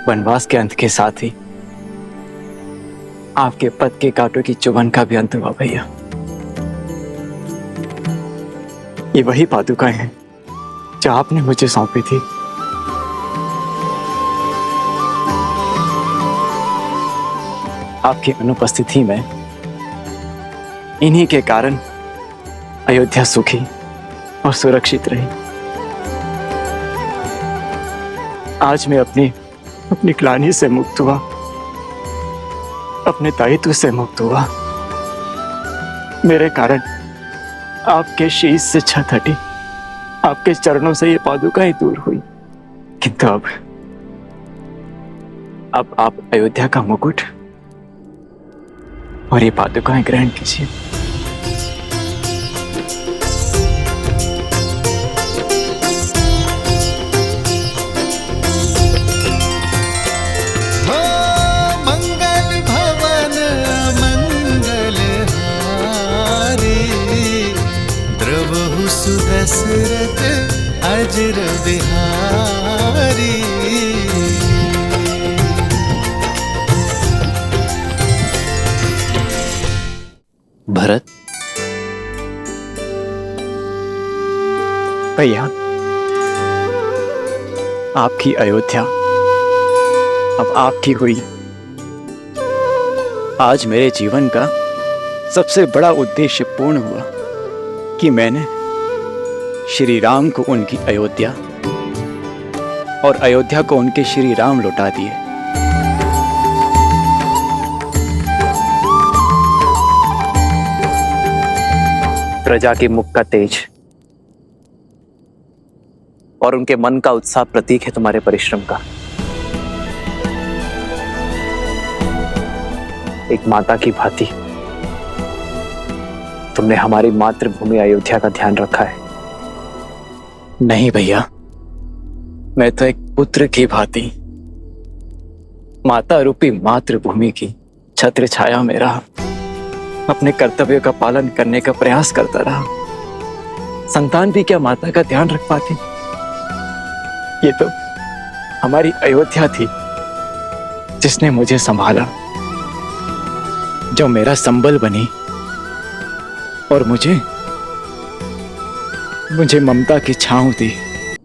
वनवास के अंत के साथ ही आपके पद के कांटों की चुभन का भी अंत हुआ भैया। ये वही पादुकाएं हैं जो आपने मुझे सौंपी थी। आपकी अनुपस्थिति में इन्हीं के कारण अयोध्या सुखी और सुरक्षित रही। आज मैं अपनी ग्लानि से मुक्त हुआ, अपने दायित्व से मुक्त हुआ। मेरे कारण आपके शीश से छत हटी, आपके चरणों से ये पादुकाएं दूर हुई। किंतु अब आप अयोध्या का मुकुट और ये पादुकाएं ग्रहण कीजिए। मंगल भवन मंगल हारी, द्रवहु सुदशरथ अजर बिहारी। भरत, भैया आपकी अयोध्या अब आपकी हुई। आज मेरे जीवन का सबसे बड़ा उद्देश्य पूर्ण हुआ कि मैंने श्री राम को उनकी अयोध्या और अयोध्या को उनके श्री राम लौटा दिए। प्रजा के मुख का तेज और उनके मन का उत्साह प्रतीक है तुम्हारे परिश्रम का। एक माता की भांति तुमने हमारी मातृभूमि अयोध्या का ध्यान रखा है। नहीं भैया, मैं तो एक पुत्र की भांति माता रूपी मातृभूमि की छत्र छाया में रहा, अपने कर्तव्यों का पालन करने का प्रयास करता रहा। संतान भी क्या माता का ध्यान रख पाती? ये तो हमारी अयोध्या थी जिसने मुझे संभाला, जो मेरा संबल बनी और मुझे ममता की छांव दी।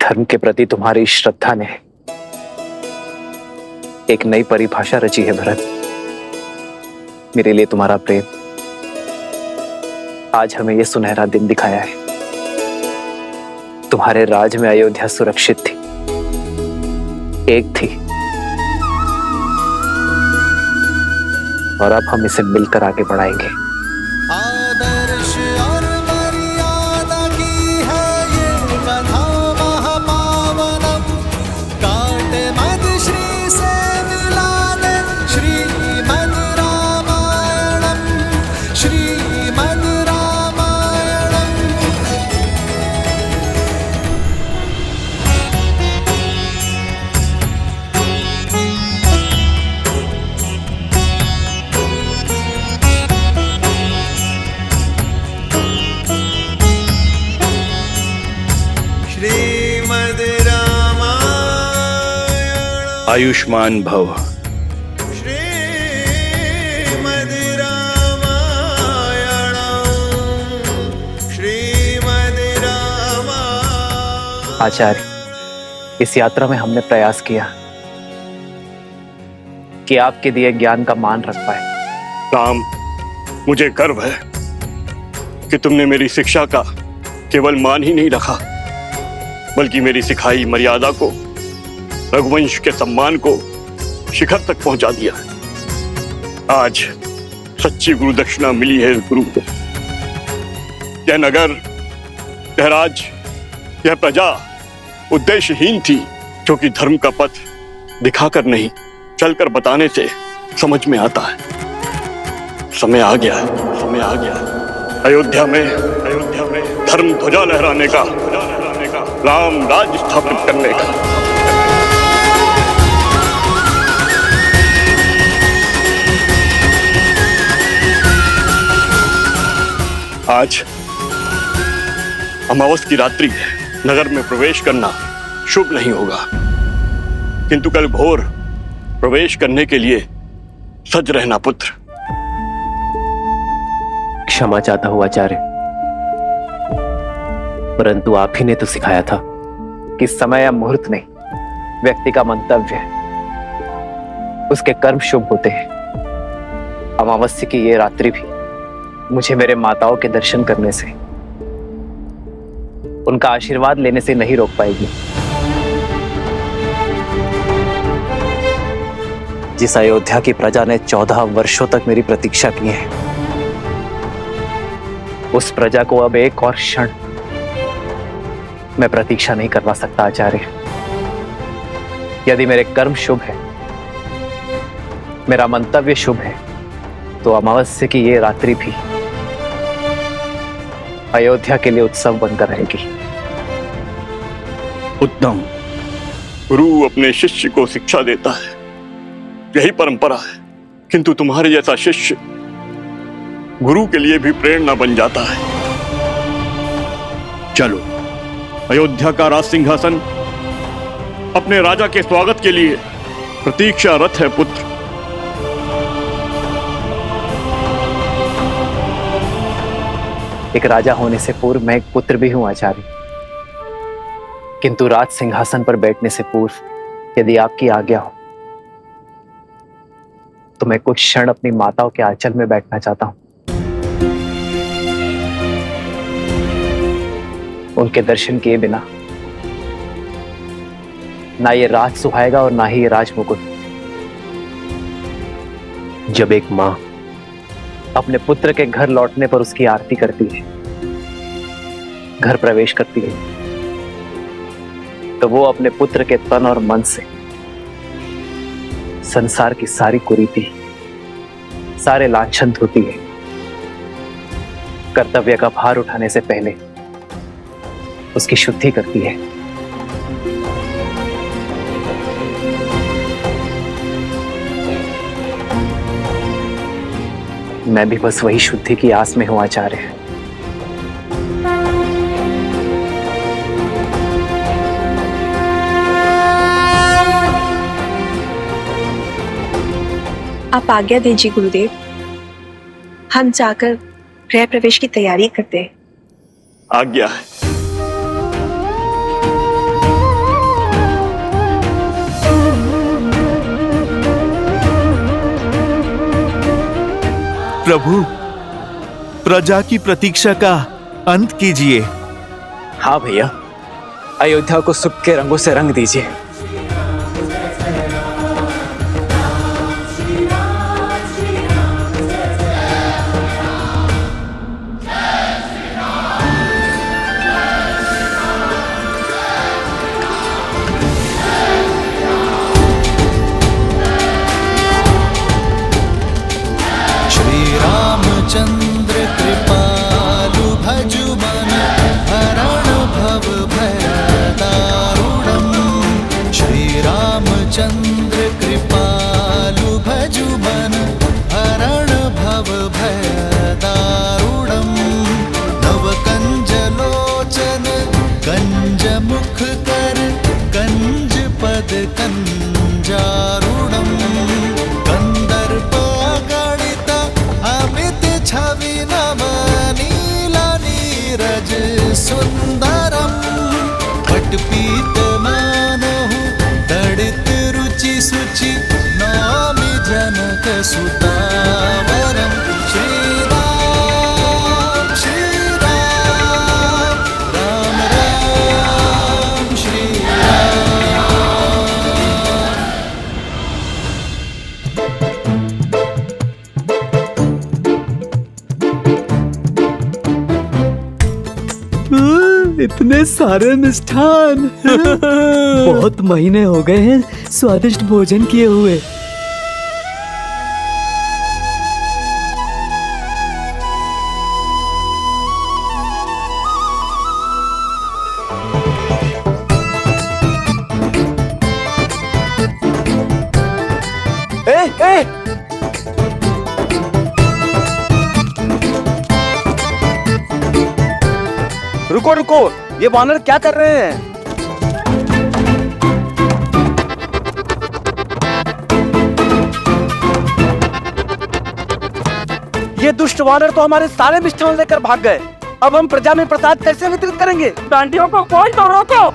धर्म के प्रति तुम्हारी श्रद्धा ने एक नई परिभाषा रची है भरत। मेरे लिए तुम्हारा प्रेम आज हमें यह सुनहरा दिन दिखाया है। तुम्हारे राज में अयोध्या सुरक्षित थी, एक थी, और अब हम इसे मिलकर आगे बढ़ाएंगे। आदर्श और मर्यादा की है ये कथा महापावनम, काट मद श्री से मिलाने श्रीमद् रामायणम, श्रीमद् रामायणम। श्रीमद् रामायण आयुष्मान भव। श्रीमद् रामायण, श्रीमद् रामायण। आचार्य, इस यात्रा में हमने प्रयास किया कि आपके दिए ज्ञान का मान रख पाए। राम, मुझे गर्व है कि तुमने मेरी शिक्षा का केवल मान ही नहीं रखा, बल्कि मेरी सिखाई मर्यादा को, रघुवंश के सम्मान को शिखर तक पहुंचा दिया। आज सच्ची गुरु दक्षिणा मिली है इस गुरु को। यह नगर, यह राज, यह प्रजा उद्देश्यहीन थी, क्योंकि धर्म का पथ दिखाकर नहीं, चलकर बताने से समझ में आता है। समय आ गया है, समय आ गया है। अयोध्या में धर्म ध्वजा लहराने का, राम राज स्थापित करने का। आज अमावस की रात्रि है, नगर में प्रवेश करना शुभ नहीं होगा, किंतु कल भोर प्रवेश करने के लिए सज रहना पुत्र। क्षमा चाहता हूं आचार्य, परंतु आप ही ने तो सिखाया था कि समय या मुहूर्त नहीं, व्यक्ति का मंतव्य है, उसके कर्म शुभ होते हैं। अमावस्या की ये रात्रि भी मुझे मेरे माताओं के दर्शन करने से, उनका आशीर्वाद लेने से नहीं रोक पाएगी। जिस अयोध्या की प्रजा ने 14 वर्षों तक मेरी प्रतीक्षा की है, उस प्रजा को अब एक और क्षण मैं प्रतीक्षा नहीं करवा सकता आचार्य। यदि मेरे कर्म शुभ है, मेरा मंतव्य शुभ है, तो अमावस्या की ये रात्रि भी अयोध्या के लिए उत्सव बनकर रहेगी। उत्तम। गुरु अपने शिष्य को शिक्षा देता है, यही परंपरा है, किंतु तुम्हारे जैसा शिष्य गुरु के लिए भी प्रेरणा बन जाता है। चलो, अयोध्या का राज सिंहासन अपने राजा के स्वागत के लिए प्रतीक्षारत है पुत्र। एक राजा होने से पूर्व मैं एक पुत्र भी हूं आचार्य, किंतु राज सिंहासन पर बैठने से पूर्व यदि आपकी आज्ञा हो तो मैं कुछ क्षण अपनी माताओं के आंचल में बैठना चाहता हूं। उनके दर्शन किए बिना ना ये राज सुहाएगा और ना ही ये राज मुकुट। जब एक मां अपने पुत्र के घर लौटने पर उसकी आरती करती है, घर प्रवेश करती है, तो वो अपने पुत्र के तन और मन से संसार की सारी कुरीति, सारे लांछन धोती है। कर्तव्य का भार उठाने से पहले उसकी शुद्धि करती है। मैं भी बस वही शुद्धि की आस में हूं आचार्य। आप आज्ञा दीजिए गुरुदेव, हम जाकर गृह प्रवेश की तैयारी करते हैं। आज्ञा है। प्रभु, प्रजा की प्रतीक्षा का अंत कीजिए। हाँ भैया, अयोध्या को सुख के रंगों से रंग दीजिए। चंद्र कृपालु भजु मन हरण भव भय दारुणम। श्री रामचंद्र कृपालु भजु मन हरण भव भय दारुणम। नव कंज लोचन कंज मुख कर कंज पद कंजारुणम। कंदर्प गणित अमित छवि नव नीला नीरज सुंदरम। पटपीत मानहु तड़ित रुचि सुचि नौमि जनक सुतावरम। श्री राम राम राम श्री इतने सारे मिष्ठान बहुत महीने हो गए हैं स्वादिष्ट भोजन किए हुए। ए! रुको रुको, ये वानर क्या कर रहे हैं? ये दुष्ट वानर तो हमारे सारे मिष्ठान लेकर भाग गए। अब हम प्रजा में प्रसाद कैसे वितरित करेंगे? डांडियों को कोई तो रोको।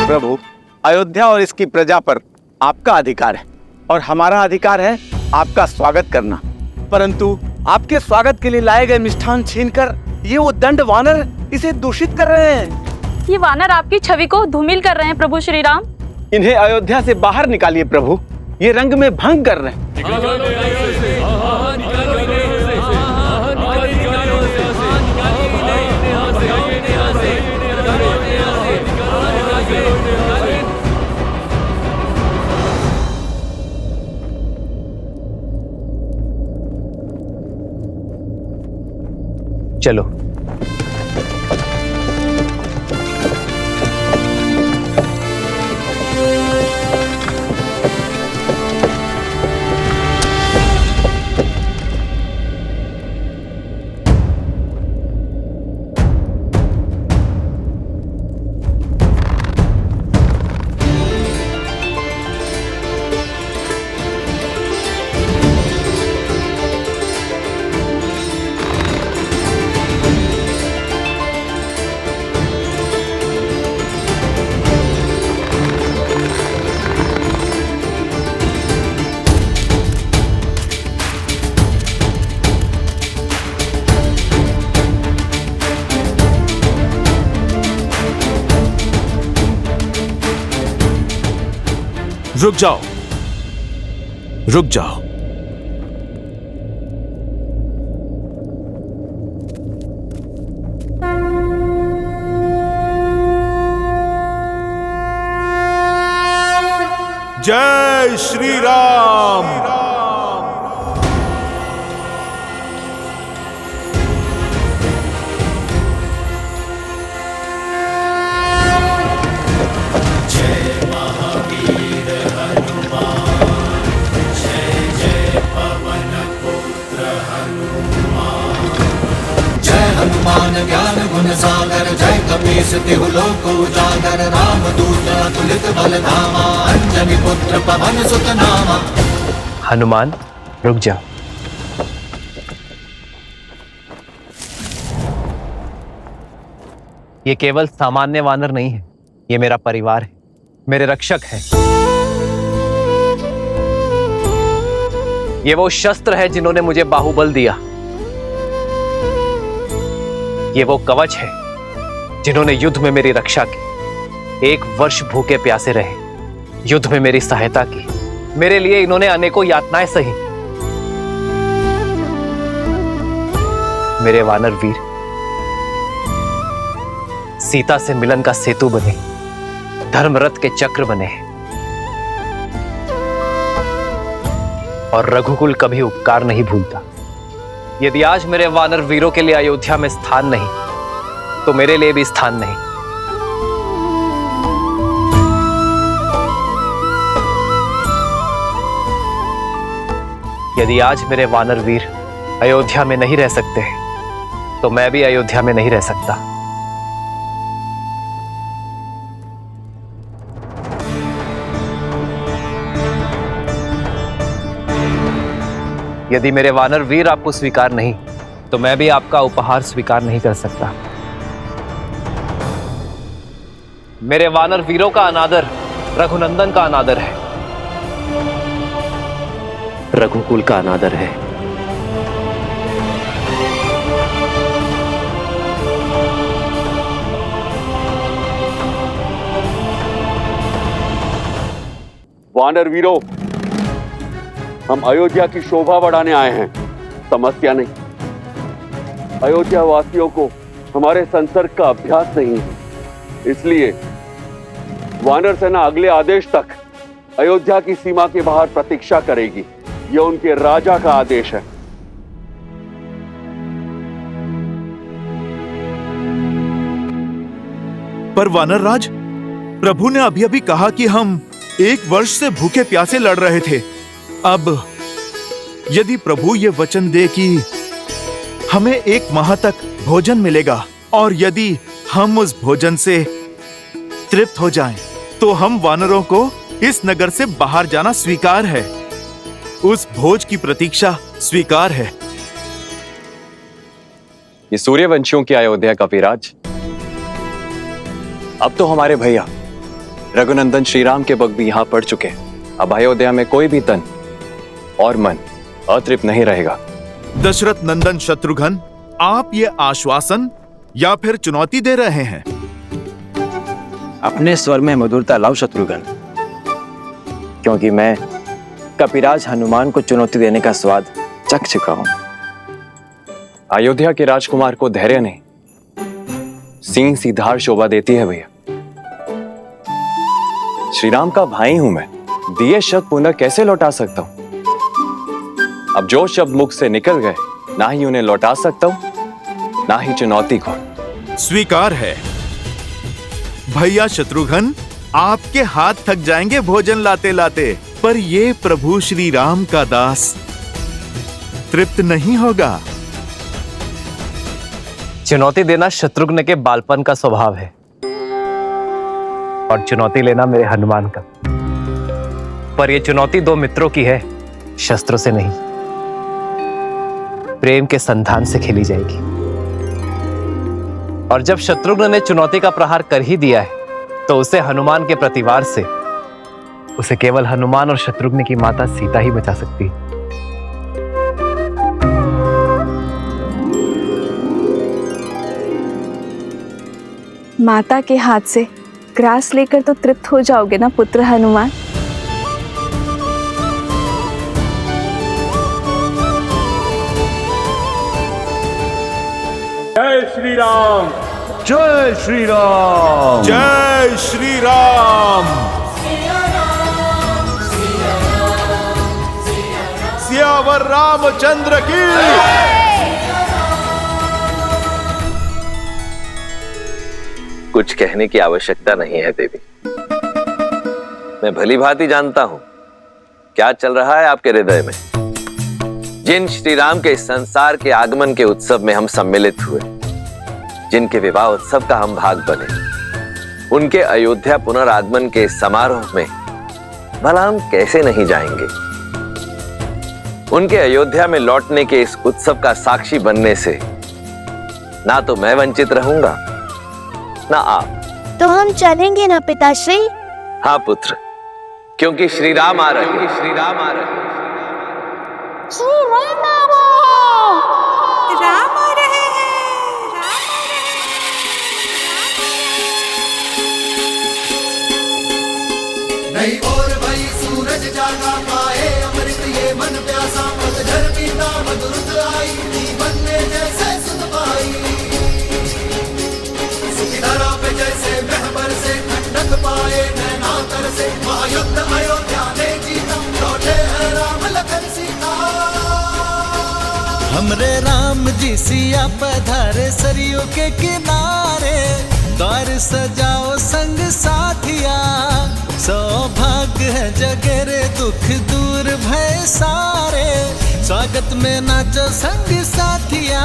प्रभु, अयोध्या और इसकी प्रजा पर आपका अधिकार है और हमारा अधिकार है आपका स्वागत करना। परंतु आपके स्वागत के लिए लाए गए मिष्ठान छीनकर ये वो दंड वानर इसे दूषित कर रहे हैं। ये वानर आपकी छवि को धूमिल कर रहे हैं प्रभु श्री राम। इन्हें अयोध्या से बाहर निकालिए प्रभु, ये रंग में भंग कर रहे हैं। चलो। रुक जाओ, रुक जाओ। जय श्री राम। हनुमान ज्ञान गुण सागर जय कपीस तिहु लोक उजागर रामदूत अतुलित बल धामा अंजनी पुत्र पवन सुत नामा। हनुमान, रुक जा। ये केवल सामान्य वानर नहीं है, ये मेरा परिवार है, मेरे रक्षक है। ये वो शस्त्र है जिन्होंने मुझे बाहुबल दिया। ये वो कवच है जिन्होंने युद्ध में मेरी रक्षा की। 1 वर्ष भूखे प्यासे रहे, युद्ध में मेरी सहायता की। मेरे लिए इन्होंने अनेकों यातनाएं सही। मेरे वानर वीर सीता से मिलन का सेतु बने, धर्मरथ के चक्र बने और रघुकुल कभी उपकार नहीं भूलता। यदि आज मेरे वानर वीरों के लिए अयोध्या में स्थान नहीं, तो मेरे लिए भी स्थान नहीं। यदि आज मेरे वानर वीर अयोध्या में नहीं रह सकते, तो मैं भी अयोध्या में नहीं रह सकता। यदि मेरे वानर वीर आपको स्वीकार नहीं, तो मैं भी आपका उपहार स्वीकार नहीं कर सकता। मेरे वानर वीरों का अनादर रघुनंदन का अनादर है, रघुकुल का अनादर है। वानर वीरों, हम अयोध्या की शोभा बढ़ाने आए हैं, समस्या नहीं। अयोध्या वासियों को हमारे संसर्ग का अभ्यास नहीं है, इसलिए वानर सेना अगले आदेश तक अयोध्या की सीमा के बाहर प्रतीक्षा करेगी। यह उनके राजा का आदेश है। पर वानर राज, प्रभु ने अभी अभी कहा कि हम 1 वर्ष से भूखे प्यासे लड़ रहे थे। अब यदि प्रभु ये वचन दे कि हमें 1 माह तक भोजन मिलेगा और यदि हम उस भोजन से तृप्त हो जाएं, तो हम वानरों को इस नगर से बाहर जाना स्वीकार है। उस भोज की प्रतीक्षा स्वीकार है। ये सूर्यवंशियों की अयोध्या का विराज अब तो हमारे भैया रघुनंदन श्रीराम के वक्त भी यहां पड़ चुके हैं। अब अयोध्या में कोई भी तन और मन अतृप्त नहीं रहेगा। दशरथ नंदन शत्रुघ्न, आप ये आश्वासन या फिर चुनौती दे रहे हैं? अपने स्वर में मधुरता लाओ शत्रुघ्न, क्योंकि मैं कपिराज हनुमान को चुनौती देने का स्वाद चख चुका हूं। अयोध्या के राजकुमार को धैर्य नहीं, सिंह सी धार शोभा देती है भैया। श्रीराम का भाई हूं मैं, दिए शब्द पुनः कैसे लौटा सकता हूं? अब जो शब्द मुख से निकल गए, ना ही उन्हें लौटा सकता हूं, ना ही चुनौती को। स्वीकार है। भैया शत्रुघ्न, आपके हाथ थक जाएंगे भोजन लाते लाते, पर ये प्रभु श्री राम का दास तृप्त नहीं होगा। चुनौती देना शत्रुघ्न के बालपन का स्वभाव है और चुनौती लेना मेरे हनुमान का। पर यह चुनौती दो मित्रों की है, शस्त्रों से नहीं, प्रेम के संधान से खेली जाएगी। और जब शत्रुघ्न ने चुनौती का प्रहार कर ही दिया है, तो उसे हनुमान के प्रतिवार से उसे केवल हनुमान और शत्रुघ्न की माता सीता ही बचा सकती है। माता के हाथ से ग्रास लेकर तो तृप्त हो जाओगे ना पुत्र हनुमान? जय श्री राम, जय श्री राम, जय श्री राम। सियावर रामचंद्र की। कुछ कहने की आवश्यकता नहीं है देवी, मैं भली भांति जानता हूं क्या चल रहा है आपके हृदय में। जिन श्री राम के इस संसार के आगमन के उत्सव में हम सम्मिलित हुए, जिनके विवाह उत्सव का हम भाग बने, उनके अयोध्या पुनरागमन के समारोह में भला हम कैसे नहीं जाएंगे। उनके अयोध्या में लौटने के इस उत्सव का साक्षी बनने से ना तो मैं वंचित रहूंगा, ना आप। तो हम चलेंगे ना पिताश्री? हाँ पुत्र, क्योंकि श्री राम आ रहे हैं। श्री राम आ रहे हैं। श्री राम आ रहे हैं। राम आ रहे हैं। नई ओर भई सूरज जागा पाए अमृत ये मन प्यासा, पतझड़ पीता मधुरत आई, जीवन में जैसे सुध पाई। सुखी धरा पे जैसे महबर से ठंडक पाए नैना तर से, महायुद्ध अयोध्या ने जीता, लौटे हैं राम लखन सीता। हमरे राम जी सिया पधारे सरयू के किनारे, द्वार सजाओ संग साथिया, सौभाग्य है जगरे दुख दूर भय सारे, स्वागत में नाचो संग साथिया।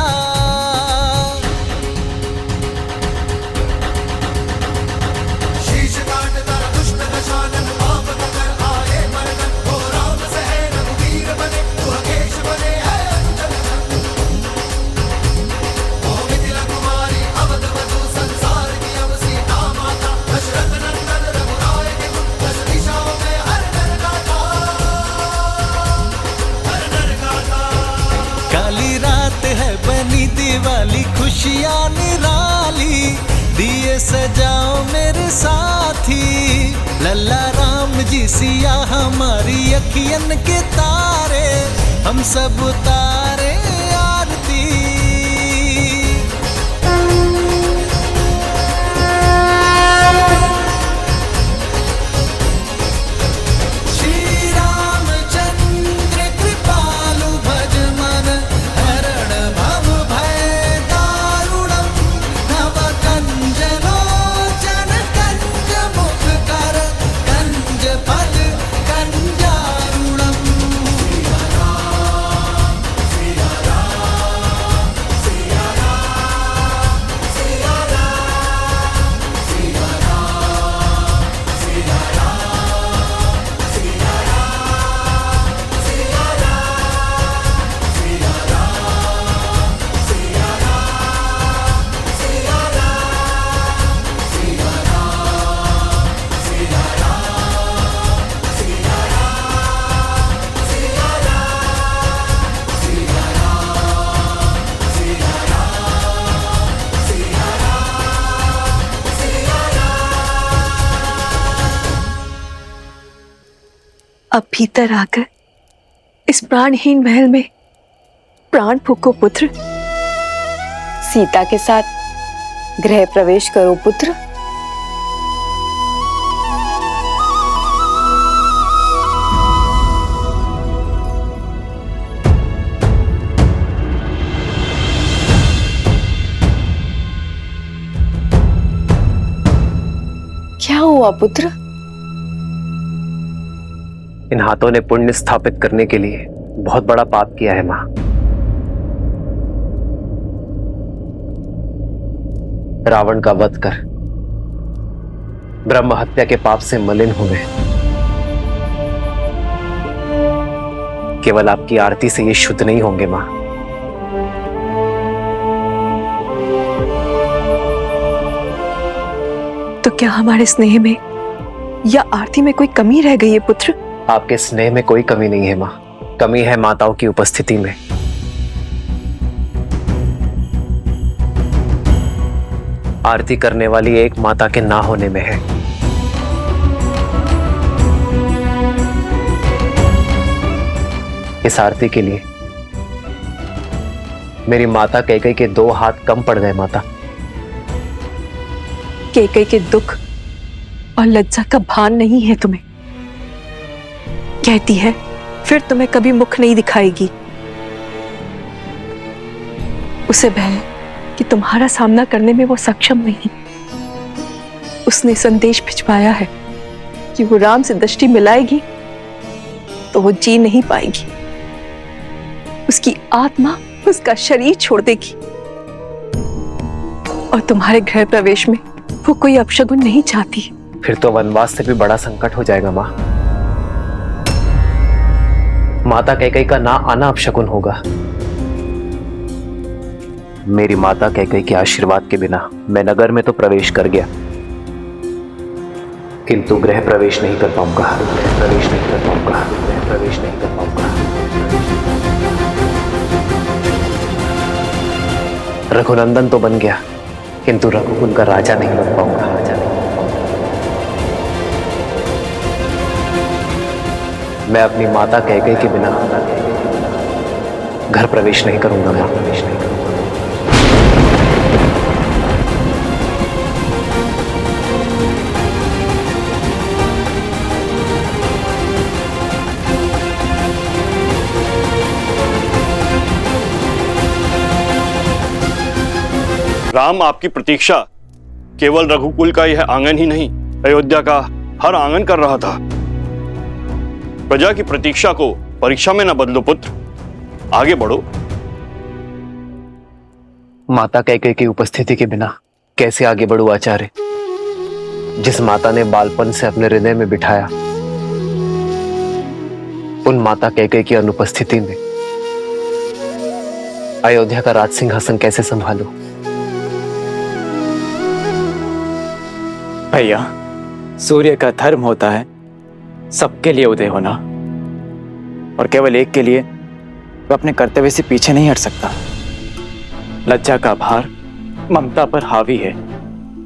शीश काट कर दुष्ट दशानन, पाप कर आए मर्दन, हो राम सहे रघुवीर बने, सुहकेश बने हैं अंजन। हो मिथिला कुमारी अवध वधु, संसार की अब सीता माता, दशरथ नंदन रघुराय के गुण, दस दिशाओं में हर नर गाता, हर नर गाता। काली रात है बनी दिवाली, खुशियाँ निराली, दिए सजाओ मेरे साथी, लल्ला राम जी सिया हमारी अखियन के तारे, हम सब उतारे आरती। श्री रामचंद्र कृपालु भज मन, हरण भव भय दारुणम, नव कंज लोचन कंज मुख कर, कंज फल कंजारुणम। श्री अब भीतर आकर इस प्राणहीन महल में प्राण फूको पुत्र। सीता के साथ गृह प्रवेश करो पुत्र। क्या हुआ पुत्र? इन हाथों ने पुण्य स्थापित करने के लिए बहुत बड़ा पाप किया है मां। रावण का वध कर ब्रह्म हत्या के पाप से मलिन हुए। केवल आपकी आरती से ये शुद्ध नहीं होंगे मां। तो क्या हमारे स्नेह में या आरती में कोई कमी रह गई है पुत्र? आपके स्नेह में कोई कमी नहीं है मां, कमी है माताओं की उपस्थिति में। आरती करने वाली एक माता के ना होने में है। इस आरती के लिए मेरी माता कैकेयी के 2 हाथ कम पड़ गए माता। कैकेयी के दुख और लज्जा का भान नहीं है तुम्हें। कहती है फिर तुम्हें कभी मुख नहीं दिखाएगी। उसे भय है कि तुम्हारा सामना करने में वो सक्षम नहीं। उसने संदेश भिजवाया है कि वो राम से दृष्टि मिलाएगी तो वो जी नहीं पाएगी। उसकी आत्मा उसका शरीर छोड़ देगी और तुम्हारे गृह प्रवेश में वो कोई अपशगुन नहीं चाहती। फिर तो वनवास से भी बड़ा संकट हो जाएगा मां। माता कैकेयी का ना आना अपशगुन होगा। मेरी माता कैकेयी के आशीर्वाद के बिना मैं नगर में तो प्रवेश कर गया, किंतु गृह प्रवेश नहीं कर पाऊंगा। गृह प्रवेश नहीं कर पाऊंगा। गृह प्रवेश नहीं कर पाऊंगा। रघुनंदन तो बन गया, किंतु रघुकुल का राजा नहीं बन पाऊंगा। राजा नहीं बन पाऊंगा। मैं अपनी माता कैकेयी के बिना घर प्रवेश नहीं करूंगा। मैं प्रवेश नहीं करूंगा। राम, आपकी प्रतीक्षा केवल रघुकुल का यह आंगन ही नहीं, अयोध्या का हर आंगन कर रहा था। प्रजा की प्रतीक्षा को परीक्षा में न बदलो पुत्र, आगे बढ़ो। माता कैकेयी की उपस्थिति के बिना कैसे आगे बढ़ूं आचार्य? जिस माता ने बालपन से अपने हृदय में बिठाया, उन माता कैकेयी की अनुपस्थिति में अयोध्या का राज सिंहासन कैसे संभालूं? भैया, सूर्य का धर्म होता है सबके लिए उदय होना, और केवल एक के लिए वो अपने कर्तव्य से पीछे नहीं हट सकता। लज्जा का भार ममता पर हावी है,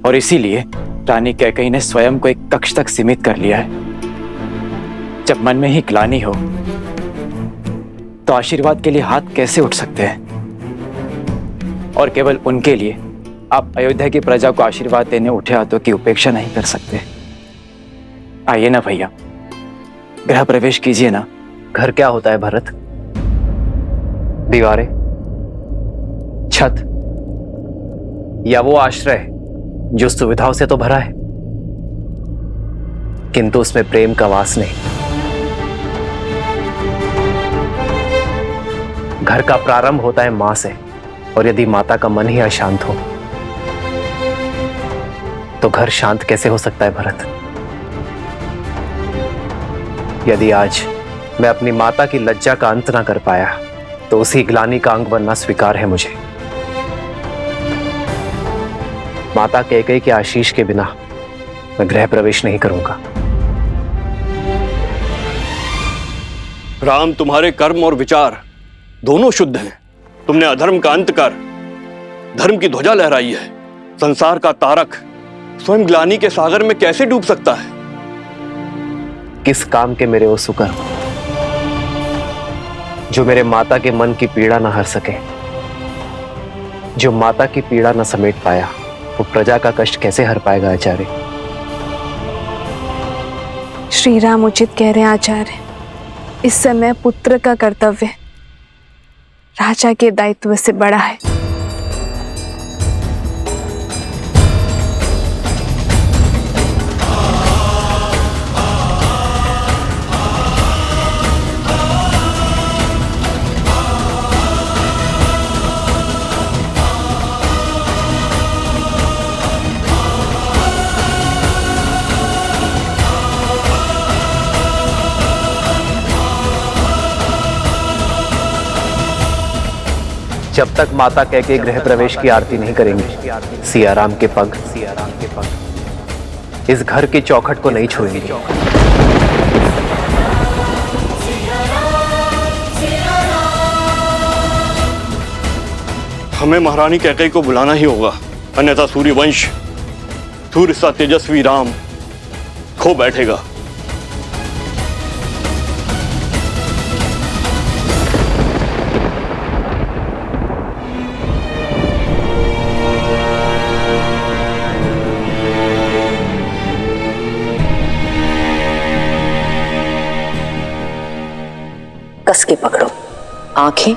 और इसीलिए रानी कैकेयी ने स्वयं को एक कक्ष तक सीमित कर लिया है। जब मन में ही ग्लानि हो तो आशीर्वाद के लिए हाथ कैसे उठ सकते हैं? और केवल उनके लिए आप अयोध्या की प्रजा को आशीर्वाद देने उठे हाथों की उपेक्षा नहीं कर सकते। आइए ना भैया, गृह प्रवेश कीजिए ना। घर क्या होता है भरत? दीवारें, छत, या वो आश्रय जो सुविधाओं से तो भरा है, किंतु उसमें प्रेम का वास नहीं। घर का प्रारंभ होता है मां से, और यदि माता का मन ही अशांत हो तो घर शांत कैसे हो सकता है भरत? यदि आज मैं अपनी माता की लज्जा का अंत ना कर पाया तो उसी ग्लानि का अंग बनना स्वीकार है मुझे। माता कैकेयी के आशीष के बिना मैं गृह प्रवेश नहीं करूंगा। राम, तुम्हारे कर्म और विचार दोनों शुद्ध हैं। तुमने अधर्म का अंत कर धर्म की ध्वजा लहराई है। संसार का तारक स्वयं ग्लानि के सागर में कैसे डूब सकता है? किस काम के मेरे वो सुकर जो मेरे माता के मन की पीड़ा न हर सके। जो माता की पीड़ा न समेट पाया वो प्रजा का कष्ट कैसे हर पाएगा आचार्य? श्री राम उचित कह रहे हैं आचार्य। इस समय पुत्र का कर्तव्य राजा के दायित्व से बड़ा है। जब तक माता कह के गृह प्रवेश की आरती नहीं करेंगे सियाराम के पग इस घर की चौखट को नहीं छुएंगे। हमें महारानी कैकेयी को बुलाना ही होगा, अन्यथा सूर्यवंश सूर्य सा तेजस्वी राम खो बैठेगा। कस के पकड़ो, आंखें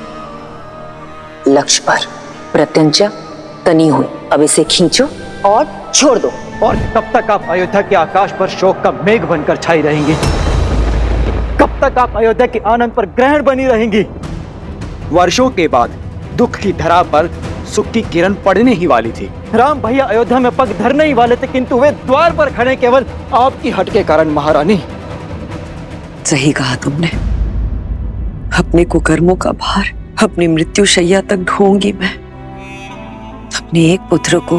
लक्ष्य पर, प्रत्यंचा तनी हुई। अब इसे खींचो और छोड़ दो। और कब तक आप अयोध्या के आकाश पर शोक का मेघ बनकर छाई रहेंगी? कब तक आप अयोध्या के आनंद पर ग्रहण बनी रहेंगी? वर्षों के बाद दुख की धरा पर सुख की किरण पड़ने ही वाली थी। राम भैया अयोध्या में पग धरने ही वाले थे, किंतु वे द्वार पर खड़े केवल आपकी हट के कारण। महारानी, सही कहा तुमने। अपने कुकर्मों का भार अपनी मृत्यु शैया तक ढोऊंगी मैं। अपने एक पुत्र को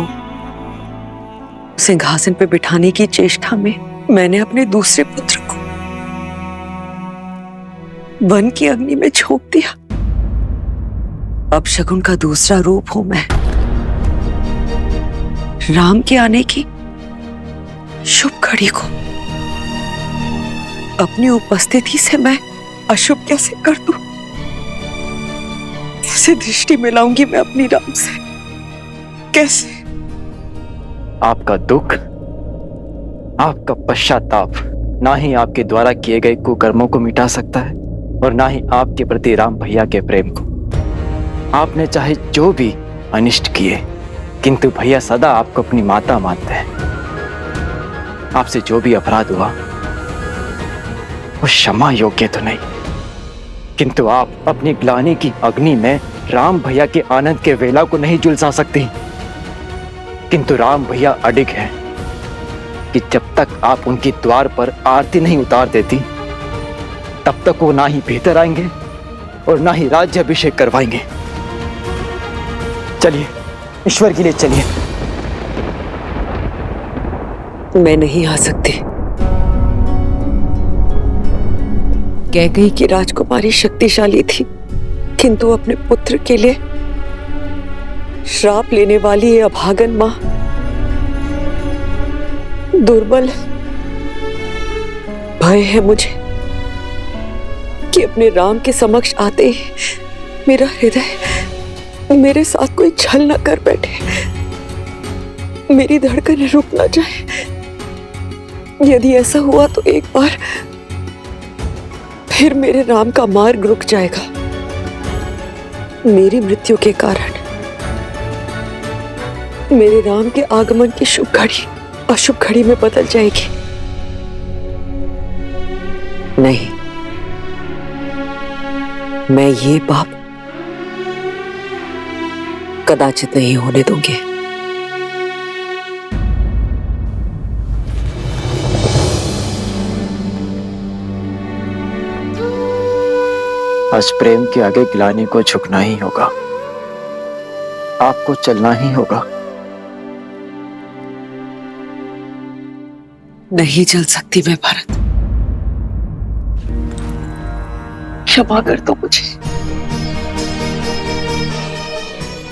सिंहासन पे बिठाने की चेष्टा में मैंने अपने दूसरे पुत्र को वन की अग्नि में झोंक दिया। अब शकुन का दूसरा रूप हूं मैं। राम के आने की शुभ घड़ी को अपनी उपस्थिति से मैं अशुभ कैसे कर दूं? कैसे दृष्टि मिलाऊंगी मैं अपनी राम से? कैसे? आपका दुख, आपका पश्चाताप ना ही आपके द्वारा किए गए कुकर्मों को मिटा सकता है और ना ही आपके प्रति राम भैया के प्रेम को। आपने चाहे जो भी अनिष्ट किए, किंतु भैया सदा आपको अपनी माता मानते हैं। आपसे जो भी अपराध हुआ वो क्षमा योग्य तो नहीं, किंतु आप अपनी ग्लानि की अग्नि में राम भैया के आनंद के वेला को नहीं झुलसा सकती। किंतु राम भैया अडिग हैं कि जब तक आप उनके द्वार पर आरती नहीं उतार देती, तब तक वो ना ही भीतर आएंगे और ना ही राज्याभिषेक करवाएंगे। चलिए, ईश्वर के लिए चलिए। मैं नहीं आ सकती। कैकेयी की राजकुमारी शक्तिशाली थी, किंतु अपने पुत्र के लिए श्राप लेने वाली ये अभागन मां दुर्बल है। भय है मुझे कि अपने राम के समक्ष आते ही मेरा हृदय मेरे साथ कोई छल न कर बैठे, मेरी धड़कन रुक न जाए। यदि ऐसा हुआ तो एक बार फिर मेरे राम का मार्ग रुक जाएगा। मेरी मृत्यु के कारण मेरे राम के आगमन की शुभ घड़ी अशुभ घड़ी में बदल जाएगी। नहीं, मैं ये पाप कदाचित नहीं होने दूंगी। आज प्रेम के आगे ग्लानि को झुकना ही होगा। आपको चलना ही होगा। नहीं चल सकती मैं भरत। क्षमा कर दो मुझे।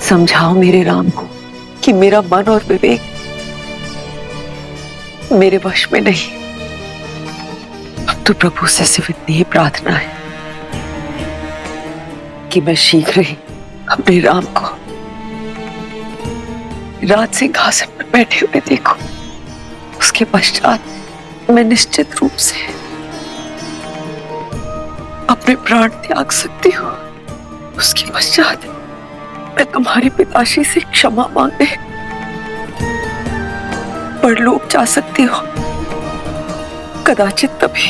समझाओ मेरे राम को कि मेरा मन और विवेक मेरे वश में नहीं। तो प्रभु से सिर्फ इतनी ही प्रार्थना है कि मैं शीघ्र ही अपने राम को राज सिंहासन पर बैठे हुए देखूं। उसके पश्चात मैं निश्चित रूप से अपने प्राण त्याग सकती हूँ। उसके पश्चात मैं तुम्हारे पिताश्री से क्षमा मांगने परलोक जा सकती हूँ। कदाचित तभी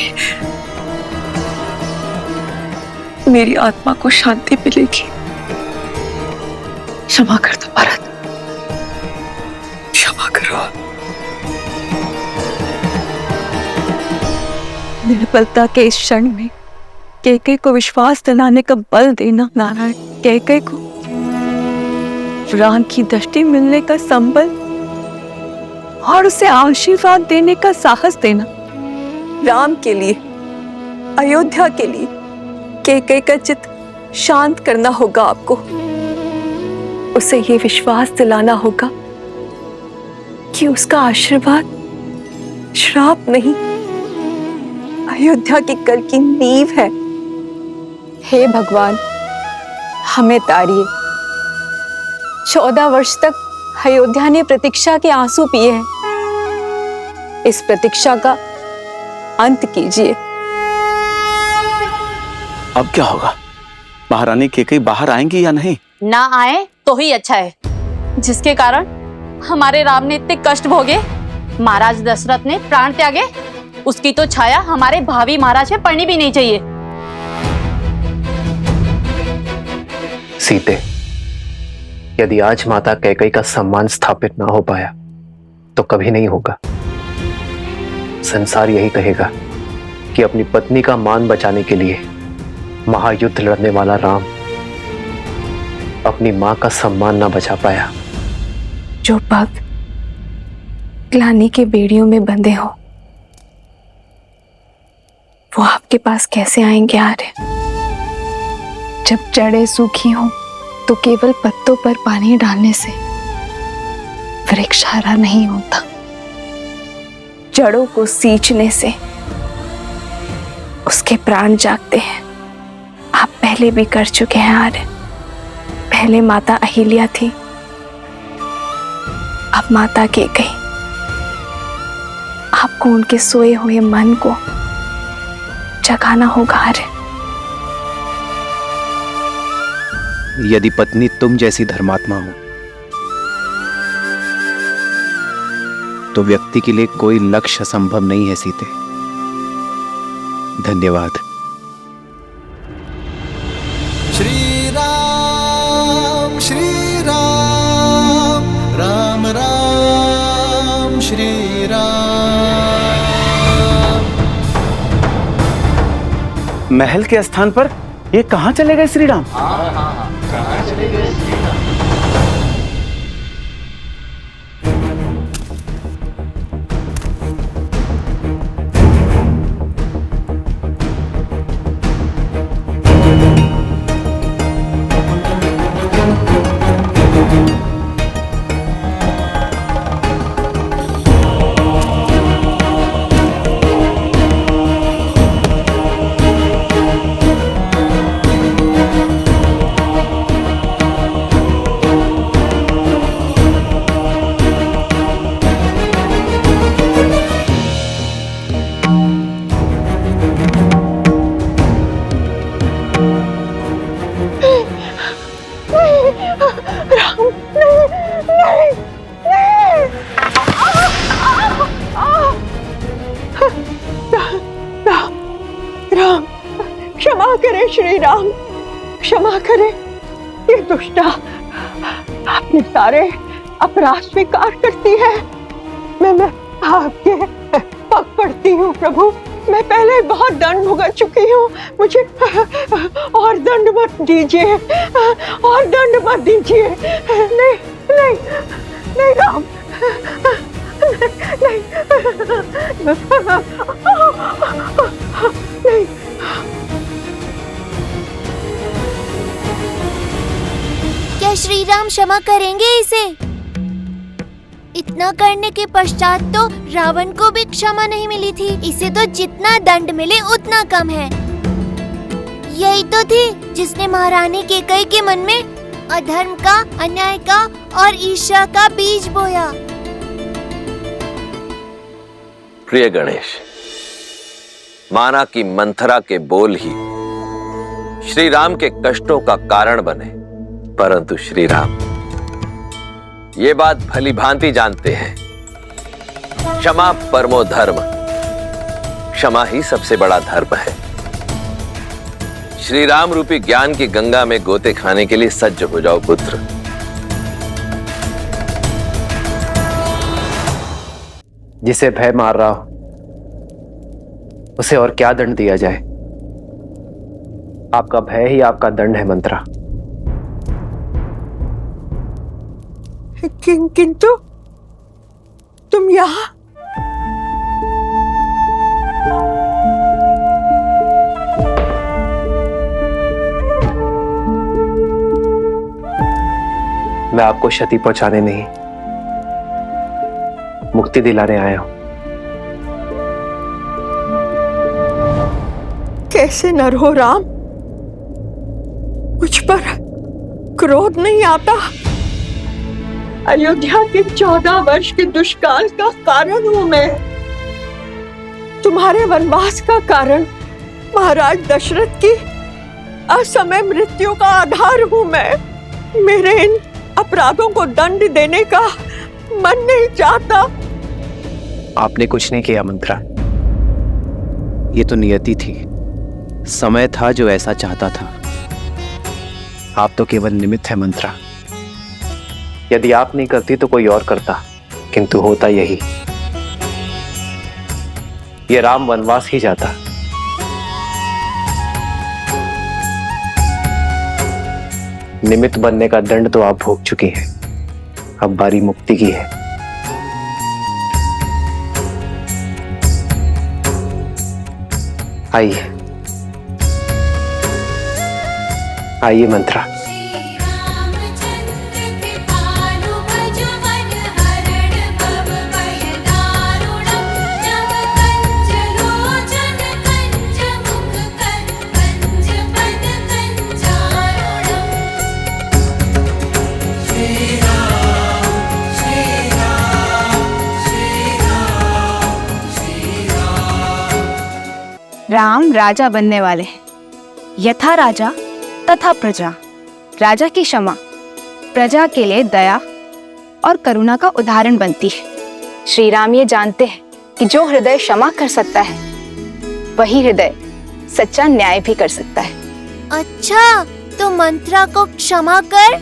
मेरी आत्मा को शांति मिलेगी। क्षमा कर दो भरत, क्षमा करो। निर्बलता के इस क्षण में कैकेयी को विश्वास दिलाने का बल देना नारायण, कैकेयी को राम की दृष्टि मिलने का संबल और उसे आशीर्वाद देने का साहस देना। राम के लिए, अयोध्या के लिए कैकेयी का चित्त शांत करना होगा आपको। उसे ये विश्वास दिलाना होगा कि उसका आशीर्वाद श्राप नहीं, अयोध्या की कल की नींव है। हे भगवान, हमें तारिए। 14 वर्ष तक अयोध्या ने प्रतीक्षा के आंसू पिए हैं। इस प्रतीक्षा का अंत कीजिए। अब क्या होगा? महारानी कैकेयी बाहर आएंगी या नहीं? ना आए तो ही अच्छा है, जिसके कारण हमारे राम ने इतने कष्ट भोगे, महाराज दशरथ ने प्राण त्यागे, उसकी तो छाया हमारे भावी महाराज पे पड़नी भी नहीं चाहिए। सीते, यदि आज माता कैकेयी का सम्मान स्थापित ना हो पाया तो कभी नहीं होगा। संसार यही कहेगा कि अपनी पत्नी का मान बचाने के लिए महायुद्ध लड़ने वाला राम अपनी मां का सम्मान ना बचा पाया। जो भक्त ग्लानि के बेड़ियों में बंधे हो, वो आपके पास कैसे आएंगे आर्य? जब जड़ें सूखी हो तो केवल पत्तों पर पानी डालने से वृक्ष हरा नहीं होता। जड़ों को सींचने से उसके प्राण जागते हैं। आप पहले भी कर चुके हैं आर्य। पहले माता अहिल्या थी, अब माता कैकेयी। आपको उनके सोए हुए मन को जगाना होगा आर्य। यदि पत्नी तुम जैसी धर्मात्मा हो तो व्यक्ति के लिए कोई लक्ष्य असंभव नहीं है सीते। धन्यवाद। श्री राम राम राम श्री राम। महल के स्थान पर ये कहां चले गए श्री राम? कहाँ चले गए श्री राम? क्षमा करें श्री राम, क्षमा करें। ये दुष्टा अपने सारे अपराध स्वीकार करती है। मैं आपके पग पड़ती हूँ प्रभु। मैं पहले बहुत दंड भुगत चुकी हूँ, मुझे और दंड मत दीजिए, और दंड मत दीजिए। नहीं नहीं नहीं राम, नहीं नहीं। क्या श्री राम क्षमा करेंगे इसे? इतना करने के पश्चात तो रावण को भी क्षमा नहीं मिली थी। इसे तो जितना दंड मिले उतना कम है। यही तो थी जिसने महारानी कैकेयी के मन में अधर्म का, अन्याय का और ईर्ष्या का बीज बोया। प्रिय गणेश, माना कि मंथरा के बोल ही श्री राम के कष्टों का कारण बने, परंतु श्री राम ये बात भली भांति जानते हैं, क्षमा परमो धर्म, क्षमा ही सबसे बड़ा धर्म है। श्री राम रूपी ज्ञान की गंगा में गोते खाने के लिए सज्ज हो जाओ पुत्र। जिसे भय मार रहा हो उसे और क्या दंड दिया जाए? आपका भय ही आपका दंड है मंत्रा। किंतु तुम यहाँ? मैं आपको क्षति पहुंचाने नहीं, मुक्ति दिलाने आया हूं। कैसे नर हो राम? मुझ पर क्रोध नहीं आता? अयोध्या के 14 वर्ष के दुष्काल का कारण हूं मैं। तुम्हारे वनवास का कारण महाराज दशरथ की असमय मृत्यु का आधार हूं मैं। मेरे इन अपराधों को दंड देने का मन नहीं चाहता। आपने कुछ नहीं किया मंत्रा, ये तो नियति थी, समय था जो ऐसा चाहता था। आप तो केवल निमित्त है मंत्रा। यदि आप नहीं करती तो कोई और करता, किंतु होता यही, ये राम वनवास ही जाता। निमित्त बनने का दंड तो आप भोग चुकी हैं, अब बारी मुक्ति की है। आइए आइए मंत्रा। राम राजा बनने वाले हैं। यथा राजा तथा प्रजा। राजा की क्षमा प्रजा के लिए दया और करुणा का उदाहरण बनती है। श्री राम ये जानते हैं कि जो हृदय क्षमा कर सकता है वही हृदय सच्चा न्याय भी कर सकता है। अच्छा, तो मंत्रा को क्षमा कर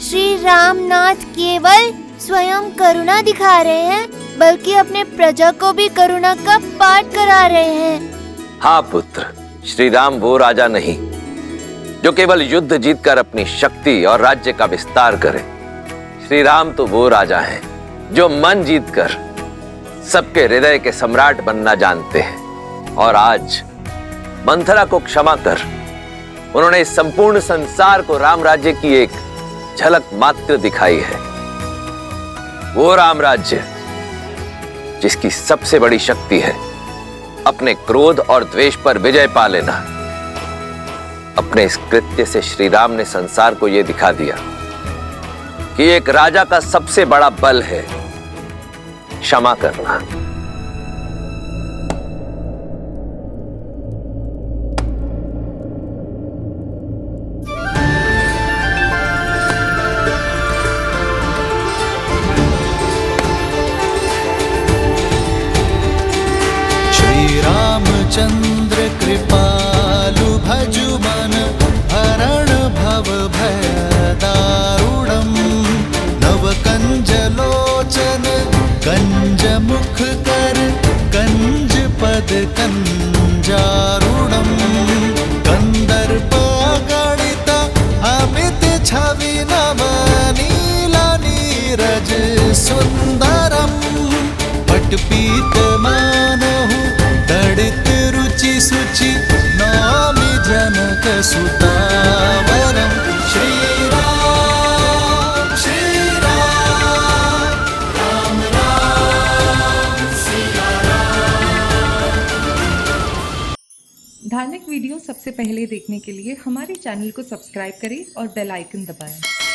श्री रामनाथ केवल स्वयं करुणा दिखा रहे हैं, बल्कि अपने प्रजा को भी करुणा का पाठ करा रहे हैं। हाँ पुत्र, श्री राम वो राजा नहीं जो केवल युद्ध जीतकर अपनी शक्ति और राज्य का विस्तार करे। श्री राम तो वो राजा हैं जो मन जीतकर सबके हृदय के सम्राट बनना जानते हैं। और आज मंथरा को क्षमा कर उन्होंने इस संपूर्ण संसार को राम राज्य की एक झलक मात्र दिखाई है। वो राम राज्य जिसकी सबसे बड़ी शक्ति है अपने क्रोध और द्वेष पर विजय पा लेना। अपने इस कृत्य से श्री राम ने संसार को यह दिखा दिया कि एक राजा का सबसे बड़ा बल है क्षमा करना। चंद्र कृपालु भजु मन हरण भव भय दारुणम। नव कंज लोचन कंज मुख कर कंज पद कंजारुणम। कंदर्प गणित अमित छवि नव नीला नीरज सुंदरम। पटपीत मानहु दड़ित रुचि सुचि नामि जनक सुतावरम। श्री राम राम वीडियो सबसे पहले देखने के लिए हमारे चैनल को सब्सक्राइब करें और बेल आइकन दबाएं।